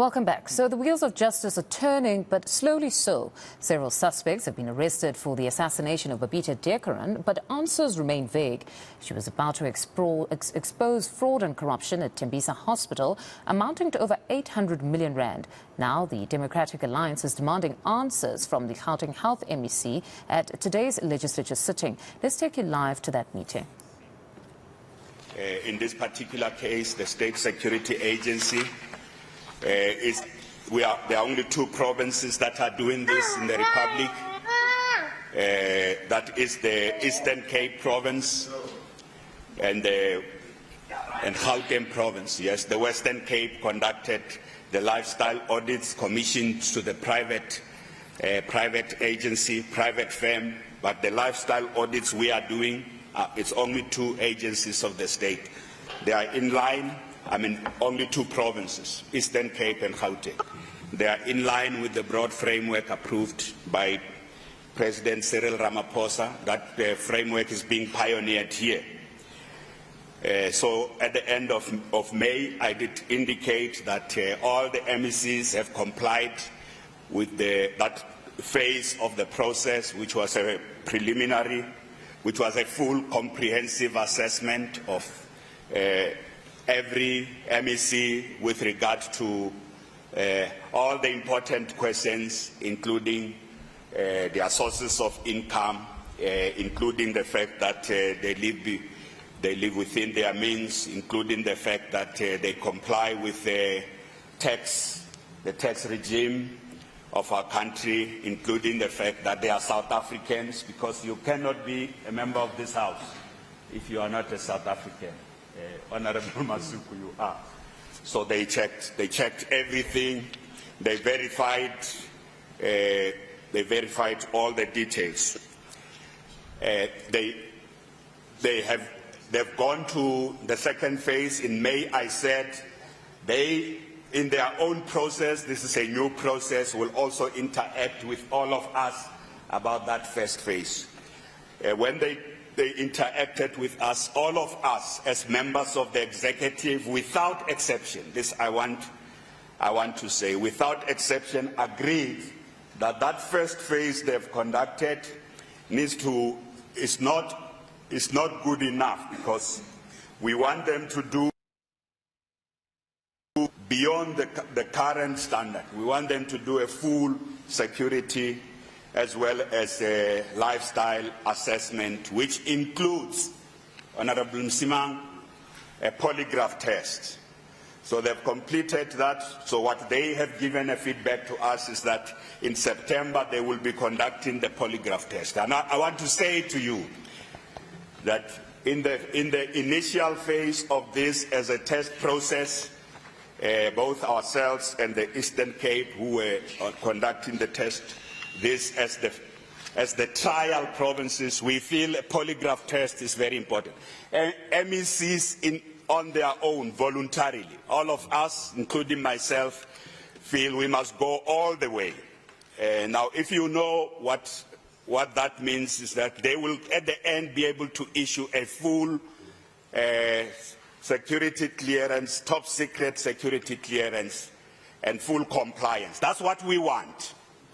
Welcome back. So the wheels of justice are turning, but slowly so. Several suspects have been arrested for the assassination of Babita Deokaran, but answers remain vague. She was about to expose fraud and corruption at Tembisa Hospital, amounting to over 800 million rand. Now the Democratic Alliance is demanding answers from the Gauteng Health MEC at today's legislature sitting. Let's take you live to that meeting. In this particular case, the State Security Agency there are only two provinces that are doing this in the Republic. That is the Eastern Cape Province and Gauteng Province. Yes, the Western Cape conducted the lifestyle audits commissioned to the private agency, private firm, but the lifestyle audits we are doing, it's only two agencies of the state. They are in line. Only two provinces, Eastern Cape and Gauteng. They are in line with the broad framework approved by President Cyril Ramaphosa. That framework is being pioneered here. So at the end of May, I did indicate that all the MECs have complied with that phase of the process, which was a preliminary, which was a full comprehensive assessment of every MEC with regard to all the important questions, including their sources of income, including the fact that they live within their means, including the fact that they comply with the tax regime of our country, including the fact that they are South Africans, because you cannot be a member of this House if you are not a South African. Honorable Masuku, you are. So they checked everything. They verified all the details. They've gone to the second phase in May. I said they, in their own process, this is a new process, will also interact with all of us about that first phase. When they interacted with us, all of us as members of the executive, without exception, this I want to say, without exception, agreed that that first phase they've conducted is not good enough, because we want them to do beyond the current standard. We want them to do a full security as well as a lifestyle assessment, which includes, Honorable Msimang, a polygraph test. So they've completed that. So what they have given a feedback to us is that in September they will be conducting the polygraph test. And I want to say to you that in the initial phase of this as a test process, both ourselves and the Eastern Cape, who were conducting the test, this as the trial provinces, we feel a polygraph test is very important. MECs on their own, voluntarily, all of us, including myself, feel we must go all the way. Now, if you know what that means, is that they will at the end be able to issue a full security clearance, top secret security clearance, and full compliance. That's what we want.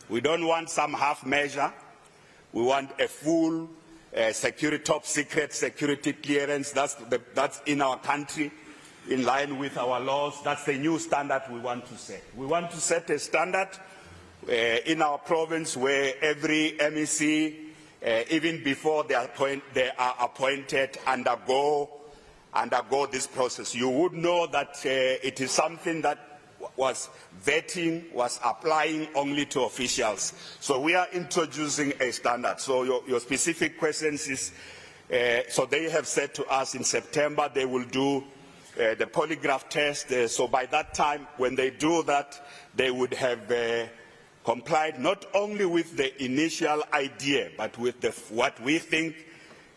We don't want some half measure. We want a full top secret security clearance. That's in our country, in line with our laws. That's the new standard we want to set. We want to set a standard in our province where every MEC, even before they are appointed, undergo this process. You would know that it is something that was applying only to officials. So we are introducing a standard. So your specific questions is, so they have said to us in September they will do the polygraph test. So by that time, when they do that, they would have complied not only with the initial idea, but with what we think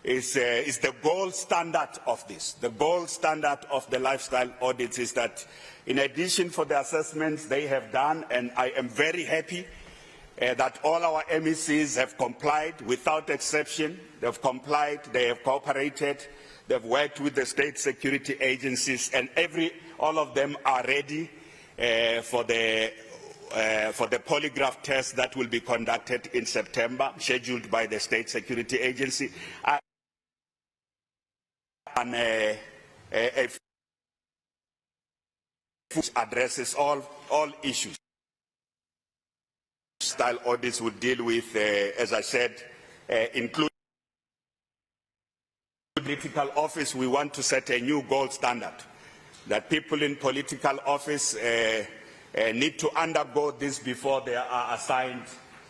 is the gold standard of this. The gold standard of the lifestyle audits is that, in addition for the assessments they have done, and I am very happy that all our MECs have complied without exception. They've complied, they have cooperated, they've worked with the state security agencies, and all of them are ready for the polygraph test that will be conducted in September, scheduled by the State Security Agency, and addresses all issues. Style audits would deal with, as I said, including political office. We want to set a new gold standard that people in political office need to undergo this before they are assigned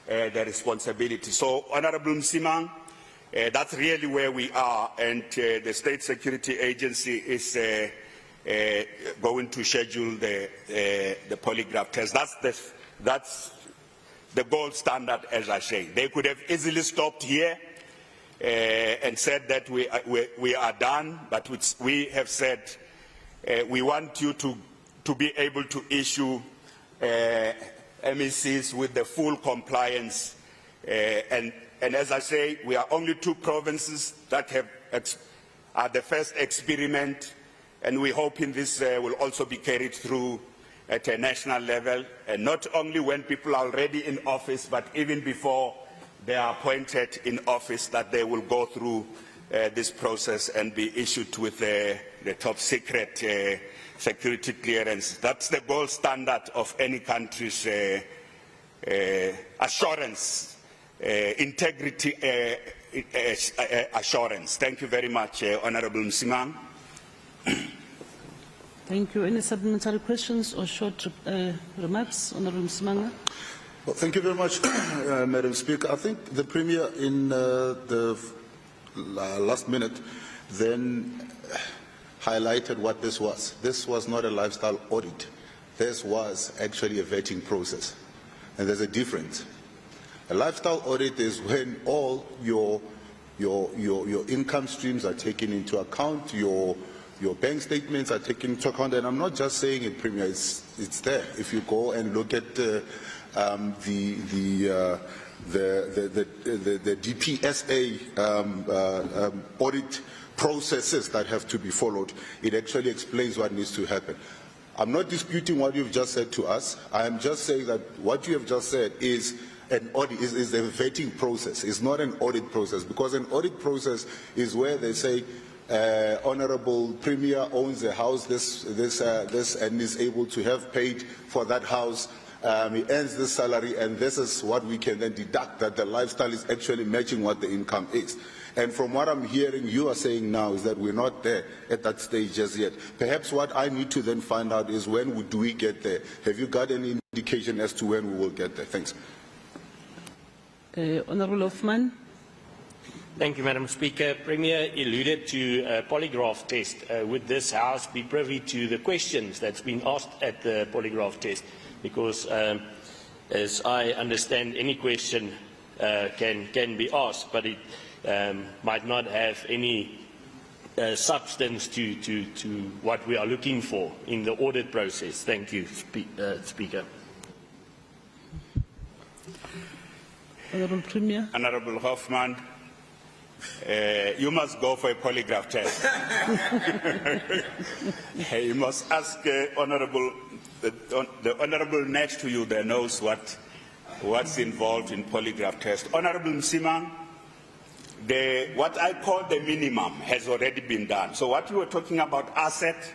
the responsibility. So, Honorable Msimang, that's really where we are, and the State Security Agency is going to schedule the polygraph test. That's the gold standard, as I say. They could have easily stopped here and said that we are done, but we have said we want you to be able to issue MECs with the full compliance. And as I say, we are only 2 provinces that are the first experiment, and we hope in this will also be carried through at a national level, and not only when people are already in office, but even before they are appointed in office, that they will go through this process and be issued with the top secret security clearance. That's the gold standard of any country's assurance, integrity assurance. Thank you very much, Honorable Msimang. Thank you. Any supplementary questions or short remarks, Honorable Msimanga? Well, thank you very much, Madam Speaker. I think the Premier in the last minute then highlighted what this was. This was not a lifestyle audit. This was actually a vetting process. And there's a difference. A lifestyle audit is when all your income streams are taken into account, your bank statements are taken into account, and I'm not just saying it, Premier, it's there. If you go and look at the DPSA audit processes that have to be followed, it actually explains what needs to happen. I'm not disputing what you've just said to us. I am just saying that what you have just said is an audit, is a vetting process. It's not an audit process, because an audit process is where they say, Honorable Premier owns a house, this and is able to have paid for that house. He earns this salary, and this is what we can then deduct, that the lifestyle is actually matching what the income is. And from what I'm hearing you are saying now is that we're not there at that stage as yet. Perhaps what I need to then find out is when do we get there? Have you got any indication as to when we will get there? Thanks. Honorable Hoffman. Thank you, Madam Speaker. Premier alluded to a polygraph test. Would this House be privy to the questions that's been asked at the polygraph test? Because, as I understand, any question can be asked, but it might not have any substance to what we are looking for in the audit process. Thank you, Speaker. Honorable Premier. Honorable Hoffman. You must go for a polygraph test. You must ask the honourable next to you that knows what's involved in polygraph test. Honourable Msimang, what I call the minimum has already been done. So what you were talking about, asset,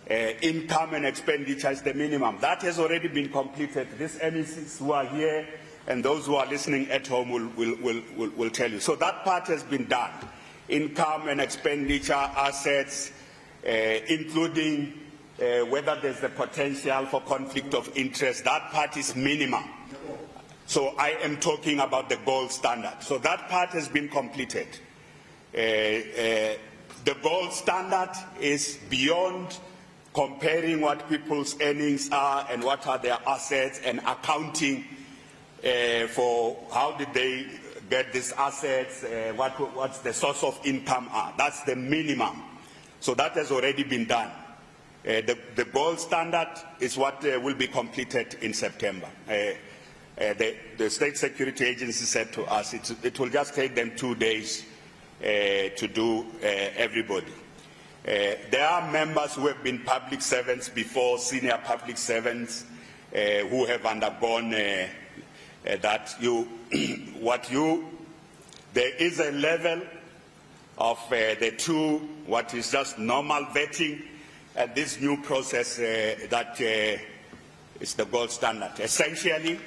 income and expenditure is the minimum. That has already been completed. These MECs who are here and those who are listening at home will tell you. So that part has been done. Income and expenditure, assets, including whether there's the potential for conflict of interest, that part is minimum. So I am talking about the gold standard. So that part has been completed. The gold standard is beyond comparing what people's earnings are and what are their assets and accounting for how did they get these assets, what's the source of income are. That's the minimum. So that has already been done. The gold standard is what will be completed in September. The State Security Agency said to us it will just take them 2 days to do everybody. There are members who have been public servants before, senior public servants, who have undergone that. There is a level of the two, what is just normal vetting, and this new process that is the gold standard. Essentially,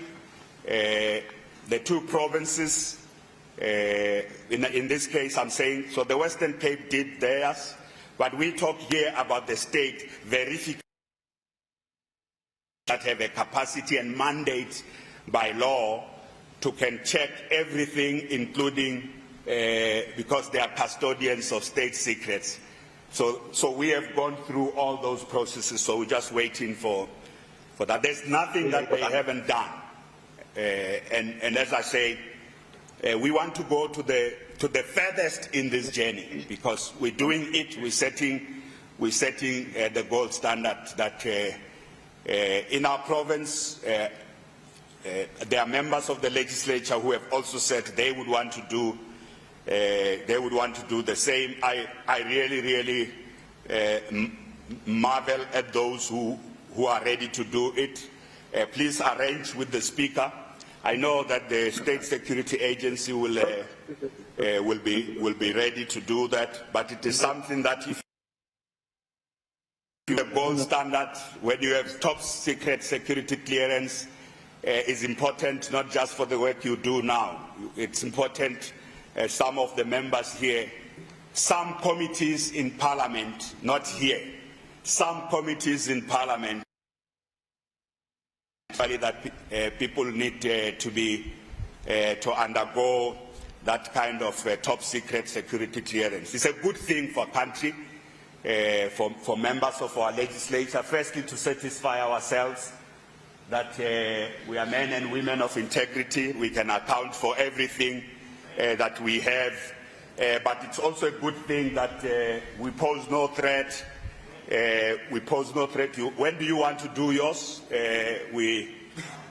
the two provinces, in this case I'm saying, so the Western Cape did theirs, but we talk here about the state verification that have a capacity and mandate by law to can check everything, including because they are custodians of state secrets. So we have gone through all those processes, so we're just waiting for that. There's nothing that they haven't done. And as I say, we want to go to the furthest in this journey, because we're doing it, we're setting the gold standard that in our province, there are members of the legislature who have also said they would want to do the same. I really marvel at those who are ready to do it. Please arrange with the Speaker. I know that the State Security Agency will be ready to do that, but it is something that if you have gold standard, when you have top secret security clearance, is important not just for the work you do now. It's important. Some of the members here, some committees in Parliament, not here, some committees in Parliament that people need to undergo that kind of top secret security clearance. It's a good thing for country, for members of our legislature, firstly to satisfy ourselves that we are men and women of integrity, we can account for everything that we have, but it's also a good thing that we pose no threat. When do you want to do yours?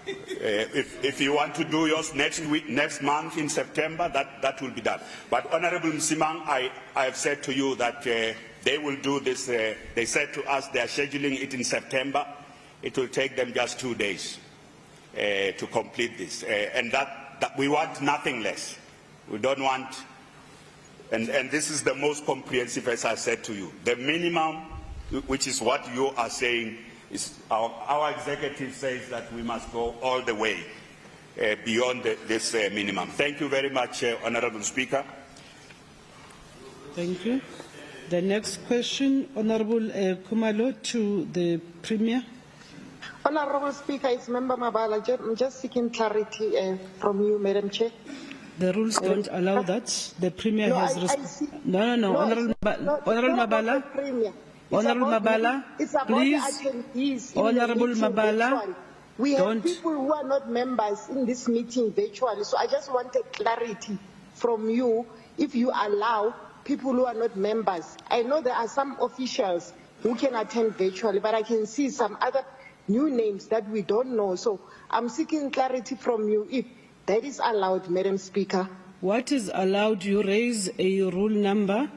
If you want to do yours next month in September, that will be done. But Honorable Msimang, I have said to you that they will do this. They said to us they are scheduling it in September. It will take them just 2 days to complete this, and that we want nothing less. We don't want, and this is the most comprehensive, as I said to you. The minimum, which is what you are saying, is our executive says that we must go all the way beyond this minimum. Thank you very much, Honourable Speaker. Thank you. The next question, Honourable Kumalo, to the Premier. Honourable Speaker, it's Member Mabala. I'm just seeking clarity from you, Madam Chair. The rules don't allow that. The Premier has... No, Honourable Mabala. Honourable Mabala, please. Honourable Mabala, we have people who are not members in this meeting virtually, so I just wanted clarity from you if you allow people who are not members. I know there are some officials who can attend virtually, but I can see some other new names that we don't know. So I'm seeking clarity from you if that is allowed, Madam Speaker. What is allowed? You raise a rule number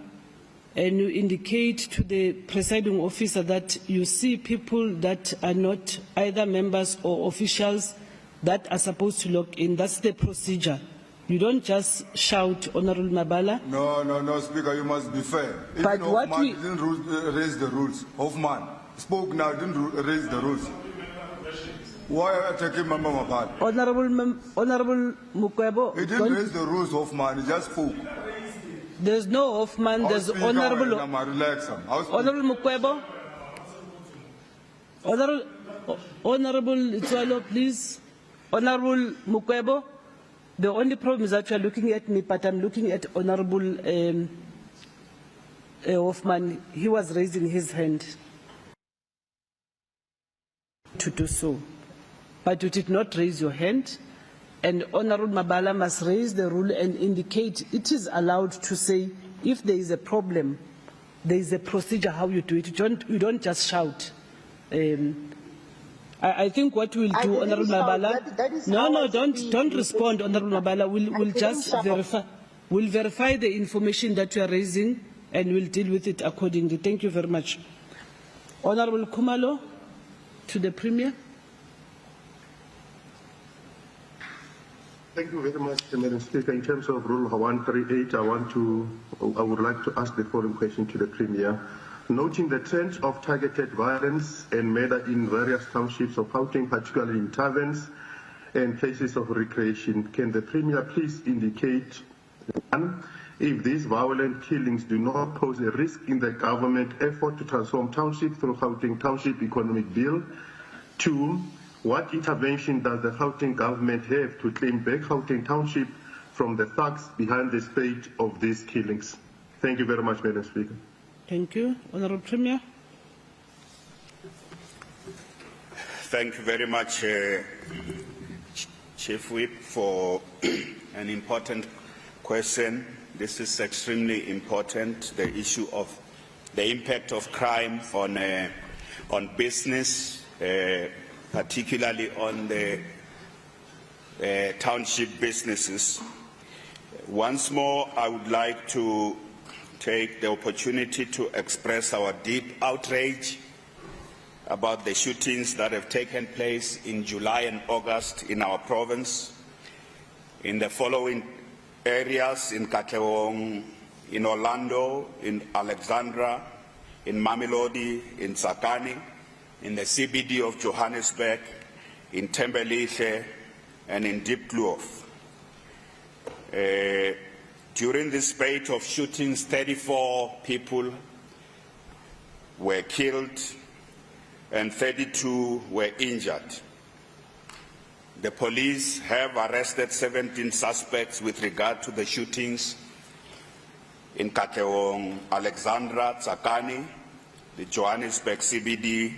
and you indicate to the presiding officer that you see people that are not either members or officials that are supposed to log in. That's the procedure. You don't just shout, Honourable Mabala. No, Speaker, you must be fair. But even what Hoffman didn't raise the rules. Hoffman spoke now, didn't raise the rules. Why are you attacking Member Mabala? Honourable Mukwebo. He didn't raise the rules, Hoffman, he just spoke. There's no Hoffman, there's Honourable... Honourable Mukwebo. Honourable Itswalo, please. Honourable Mukwebo. The only problem is that you are looking at me, but I'm looking at Honourable Hoffman. He was raising his hand to do so. But you did not raise your hand. And Honourable Mabala must raise the rule and indicate it is allowed to say if there is a problem, there is a procedure how you do it. You don't just shout. I think what we'll do, Honourable Mabala. Don't respond, Honourable Mabala. We'll just verify. We'll verify the information that you are raising, and we'll deal with it accordingly. Thank you very much. Honorable Kumalo, to the Premier. Thank you very much, Madam Speaker. In terms of Rule 138, I would like to ask the following question to the Premier. Noting the trend of targeted violence and murder in various townships of Gauteng, particularly in taverns and places of recreation, can the Premier please indicate, one, if these violent killings do not pose a risk in the government effort to transform Township through Gauteng Township Economic Bill? Two, what intervention does the Gauteng government have to claim back Gauteng Township from the thugs behind the spate of these killings? Thank you very much, Madam Speaker. Thank you. Honourable Premier. Thank you very much, Chief Whip, for an important question. This is extremely important, the issue of the impact of crime on business, particularly on the township businesses. Once more, I would like to take the opportunity to express our deep outrage about the shootings that have taken place in July and August in our province, in the following areas: in Katlehong, in Orlando, in Alexandra, in Mamelodi, in Tsakani, in the CBD of Johannesburg, in Thembelihle, and in Diepkloof. During this spate of shootings, 34 people were killed and 32 were injured. The police have arrested 17 suspects with regard to the shootings in Katlehong, Alexandra, Tsakani, the Johannesburg CBD.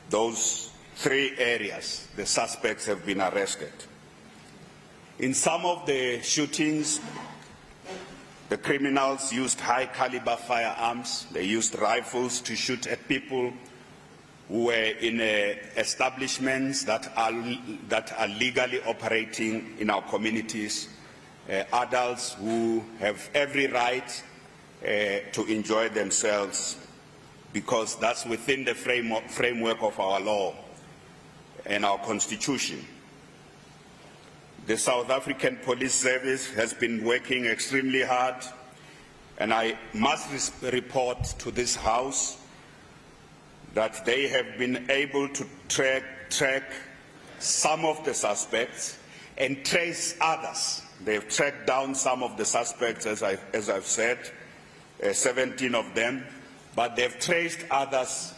Those three areas, the suspects have been arrested. In some of the shootings, the criminals used high-caliber firearms. They used rifles to shoot at people who were in establishments that are legally operating in our communities, adults who have every right to enjoy themselves, because that's within the framework of our law and our constitution. The South African Police Service has been working extremely hard, and I must report to this House that they have been able to track some of the suspects and trace others. They have tracked down some of the suspects, as I've said, 17 of them, but they've traced others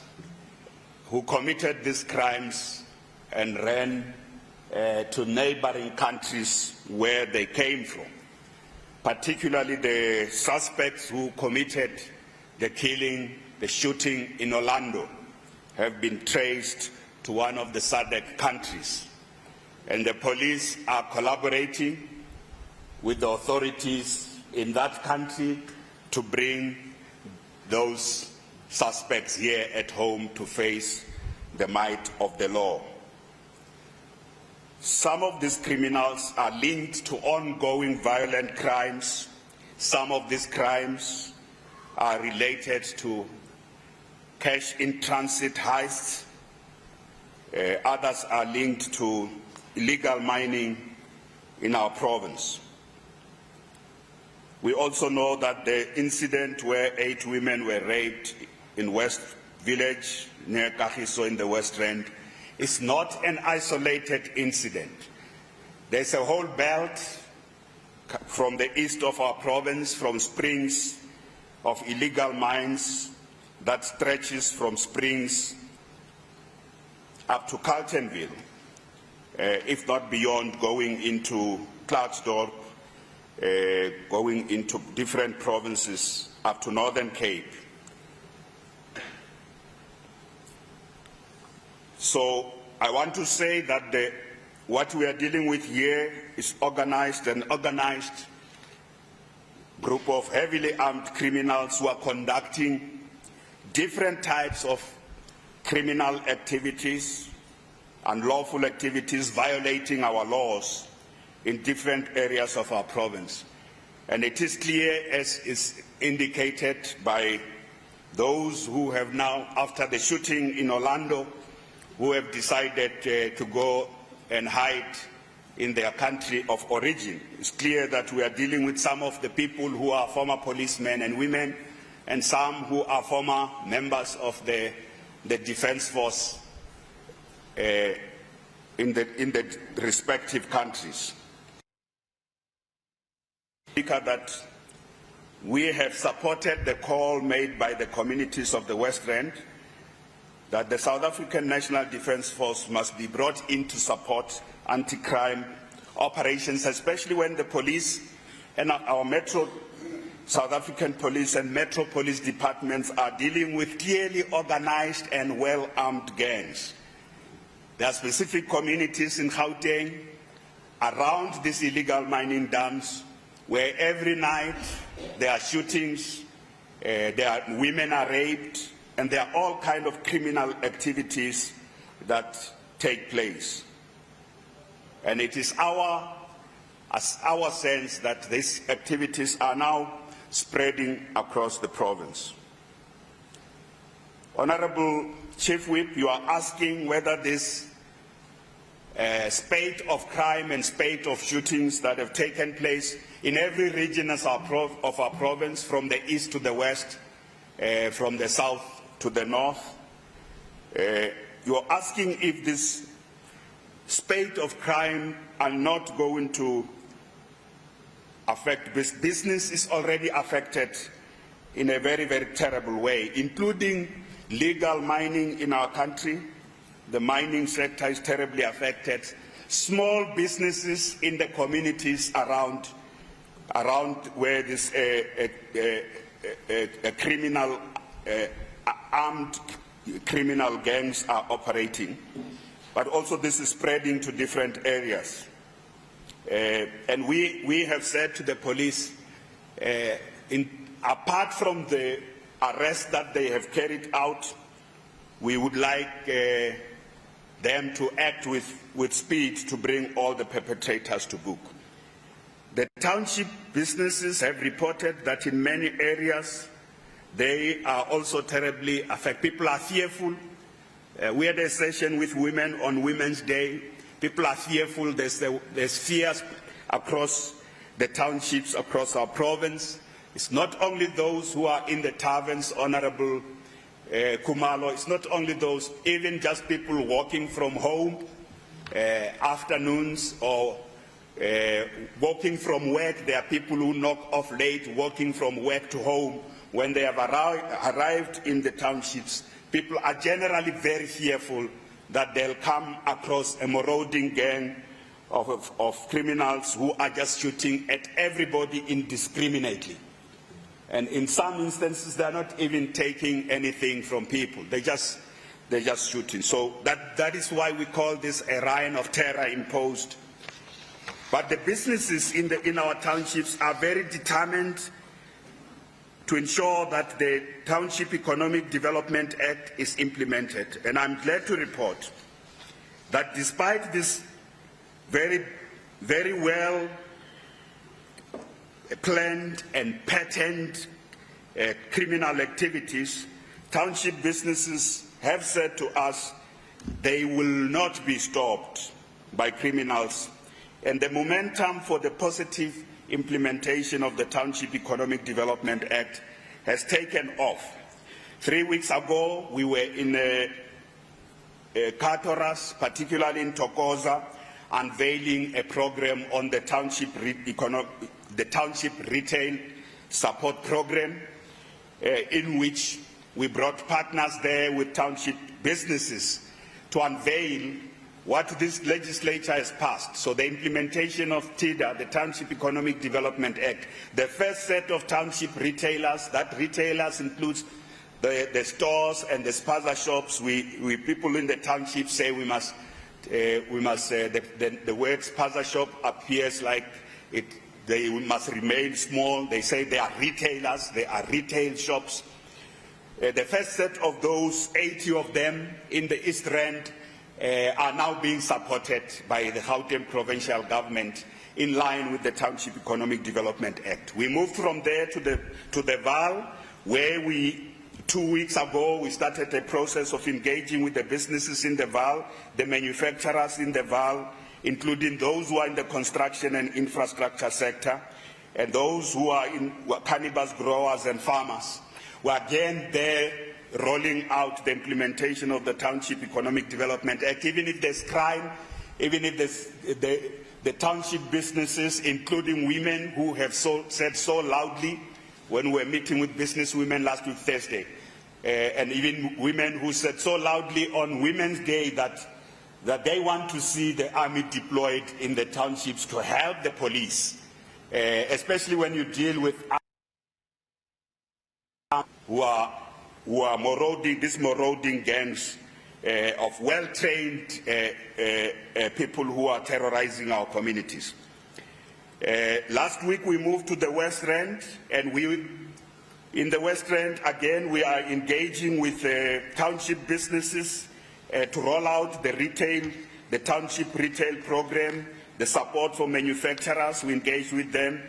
who committed these crimes and ran to neighboring countries where they came from. Particularly the suspects who committed the killing, the shooting in Orlando, have been traced to one of the SADC countries. And the police are collaborating with the authorities in that country to bring those suspects here at home to face the might of the law. Some of these criminals are linked to ongoing violent crimes. Some of these crimes are related to cash in transit heists. Others are linked to illegal mining in our province. We also know that the incident where 8 women were raped in West Village near Kagiso in the West Rand is not an isolated incident. There's a whole belt from the east of our province, from Springs, of illegal mines that stretches from Springs up to Carltonville, if not beyond, going into Klerksdorp, going into different provinces up to Northern Cape. So I want to say that what we are dealing with here is an organized group of heavily armed criminals who are conducting different types of criminal activities, unlawful activities, violating our laws in different areas of our province. And it is clear, as is indicated by those who have now, after the shooting in Orlando, who have decided to go and hide in their country of origin. It's clear that we are dealing with some of the people who are former policemen and women, and some who are former members of the defense force in the respective countries. That we have supported the call made by the communities of the West Rand that the South African National Defence Force must be brought in to support anti-crime operations, especially when the police and our Metro South African police and Metro Police departments are dealing with clearly organized and well-armed gangs. There are specific communities in Gauteng around these illegal mining dams where every night there are shootings, women are raped, and there are all kinds of criminal activities that take place. And it is our sense that these activities are now spreading across the province. Honorable Chief Whip, you are asking whether this spate of crime and spate of shootings that have taken place in every region of our province, from the east to the west, from the south to the north, you are asking if this spate of crime are not going to affect business. Business is already affected in a very, very terrible way, including legal mining in our country. The mining sector is terribly affected. Small businesses in the communities around where this armed criminal gangs are operating. But also this is spreading to different areas. And we have said to the police, apart from the arrest that they have carried out, we would like them to act with speed to bring all the perpetrators to book. The township businesses have reported that in many areas they are also terribly affected. People are fearful. We had a session with women on Women's Day. People are fearful. There's fears across the townships, across our province. It's not only those who are in the taverns, Honorable Kumalo, it's not only those, even just people walking from home, afternoons, or walking from work. There are people who knock off late, walking from work to home. When they have arrived in the townships, people are generally very fearful that they'll come across a marauding gang of criminals who are just shooting at everybody indiscriminately. And in some instances, they're not even taking anything from people. They're just shooting. So that is why we call this a reign of terror imposed. But the businesses in our townships are very determined to ensure that the Township Economic Development Act is implemented. And I'm glad to report that despite this very, very well planned and patterned criminal activities, township businesses have said to us they will not be stopped by criminals, and the momentum for the positive implementation of the Township Economic Development Act has taken off. 3 weeks ago, we were in Katoras, particularly in Tokoza, unveiling a program on the Township Retail Support Program, in which we brought partners there with township businesses to unveil what this legislature has passed. So the implementation of TIDA, the Township Economic Development Act, the first set of township retailers, that retailers includes the stores and the spaza shops. We people in the township say the word spaza shop appears like they must remain small. They say they are retailers, they are retail shops. The first set of those, 80 of them in the East Rand, are now being supported by the Gauteng provincial government in line with the Township Economic Development Act. We moved from there to the VAL, where 2 weeks ago we started a process of engaging with the businesses in the VAL, the manufacturers in the VAL, including those who are in the construction and infrastructure sector, and those who are cannabis growers and farmers. We are again there rolling out the implementation of the Township Economic Development Act, even if there's crime, even if the township businesses, including women who have said so loudly when we were meeting with business women last week Thursday, and even women who said so loudly on Women's Day that they want to see the army deployed in the townships to help the police, especially when you deal with who are these marauding gangs of well-trained people who are terrorizing our communities. Last week we moved to the West Rand, and in the West Rand again we are engaging with township businesses to roll out the township retail program, the support for manufacturers. We engage with them,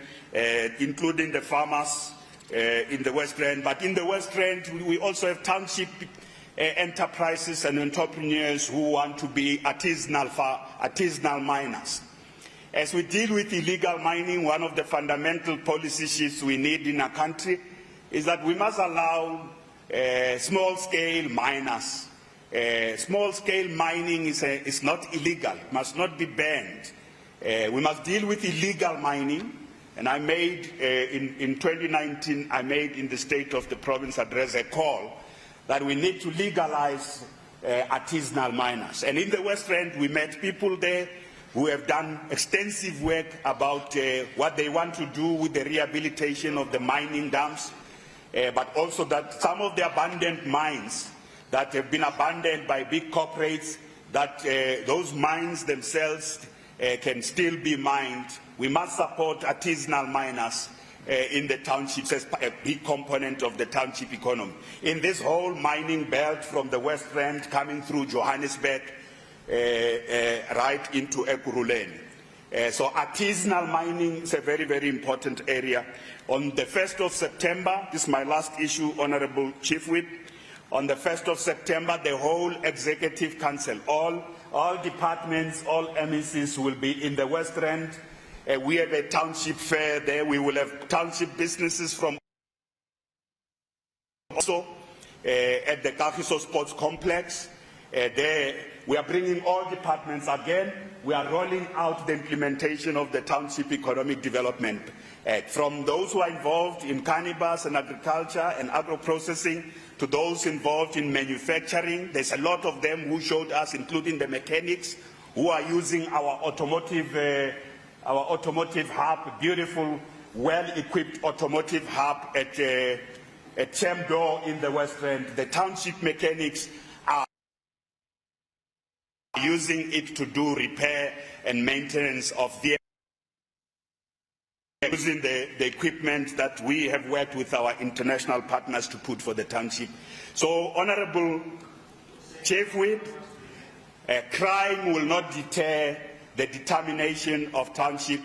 including the farmers in the West Rand. But in the West Rand, we also have township enterprises and entrepreneurs who want to be artisanal miners. As we deal with illegal mining, one of the fundamental policy shifts we need in our country is that we must allow small-scale miners. Small-scale mining is not illegal, must not be banned. We must deal with illegal mining. And I made, in 2019, I made in the State of the Province address a call that we need to legalize artisanal miners. And in the West Rand, we met people there who have done extensive work about what they want to do with the rehabilitation of the mining dams, but also that some of the abandoned mines that have been abandoned by big corporates, that those mines themselves can still be mined. We must support artisanal miners in the townships as a big component of the township economy. In this whole mining belt from the West Rand coming through Johannesburg right into Ekurhuleni. So artisanal mining is a very, very important area. On the 1st of September, this is my last issue, Honourable Chief Whip, on the 1st of September, the whole Executive Council, all departments, all MECs will be in the West Rand. We have a township fair there. We will have township businesses from also at the Kagiso Sports Complex. There we are bringing all departments again. We are rolling out the implementation of the Township Economic Development Act. From those who are involved in cannabis and agriculture and agro-processing to those involved in manufacturing. There's a lot of them who showed us, including the mechanics, who are using our automotive hub, beautiful, well-equipped automotive hub at Chamdo in the West Rand. The township mechanics are using it to do repair and maintenance of vehicles, using the equipment that we have worked with our international partners to put for the township. So, Honourable Chief Whip, crime will not deter the determination of township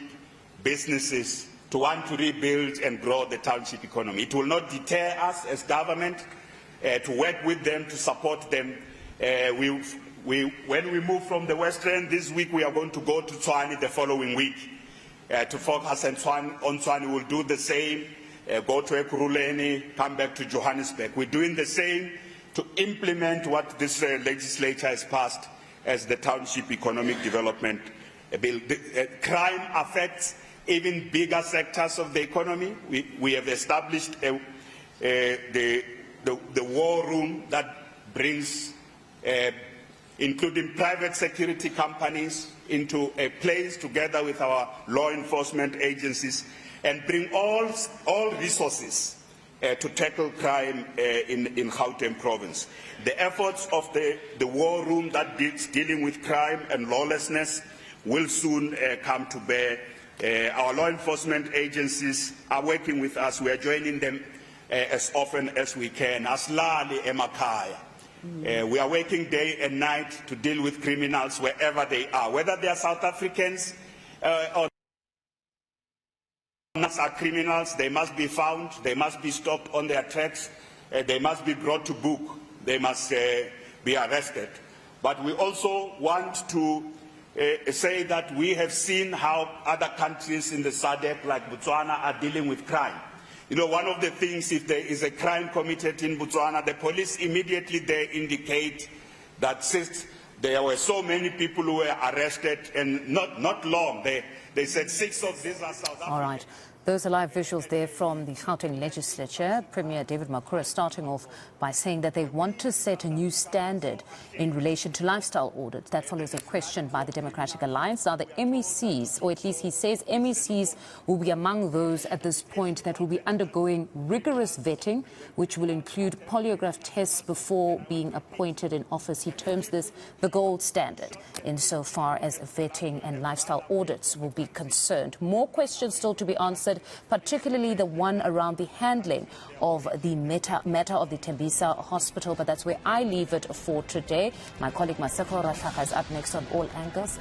businesses to want to rebuild and grow the township economy. It will not deter us as government to work with them, to support them. When we move from the West Rand this week, we are going to go to Tshwane the following week to focus on Tshwane. We'll do the same, go to Ekurhuleni, come back to Johannesburg. We're doing the same to implement what this legislature has passed as the Township Economic Development Bill. Crime affects even bigger sectors of the economy. We have established the war room that brings, including private security companies, into a place together with our law enforcement agencies and bring all resources to tackle crime in Gauteng province. The efforts of the war room that is dealing with crime and lawlessness will soon come to bear. Our law enforcement agencies are working with us. We are joining them as often as we can. Aslali Emakaya. We are working day and night to deal with criminals wherever they are, whether they are South Africans or are criminals. They must be found. They must be stopped on their tracks. They must be brought to book. They must be arrested. But we also want to say that we have seen how other countries in the SADC, like Botswana, are dealing with crime. You know, one of the things, if there is a crime committed in Botswana, the police immediately they indicate that since there were so many people who were arrested, and not long, they said 6 of these are South African. All right. Those are live visuals there from the Gauteng legislature. Premier David Makhura starting off by saying that they want to set a new standard in relation to lifestyle audits. That follows a question by the Democratic Alliance. Now, the MECs, or at least he says MECs, will be among those at this point that will be undergoing rigorous vetting, which will include polygraph tests before being appointed in office. He terms this the gold standard insofar as vetting and lifestyle audits will be concerned. More questions still to be answered, particularly the one around the handling of the matter of the Tembisa Hospital. But that's where I leave it for today. My colleague Maseko Rathaka is up next on All Angles.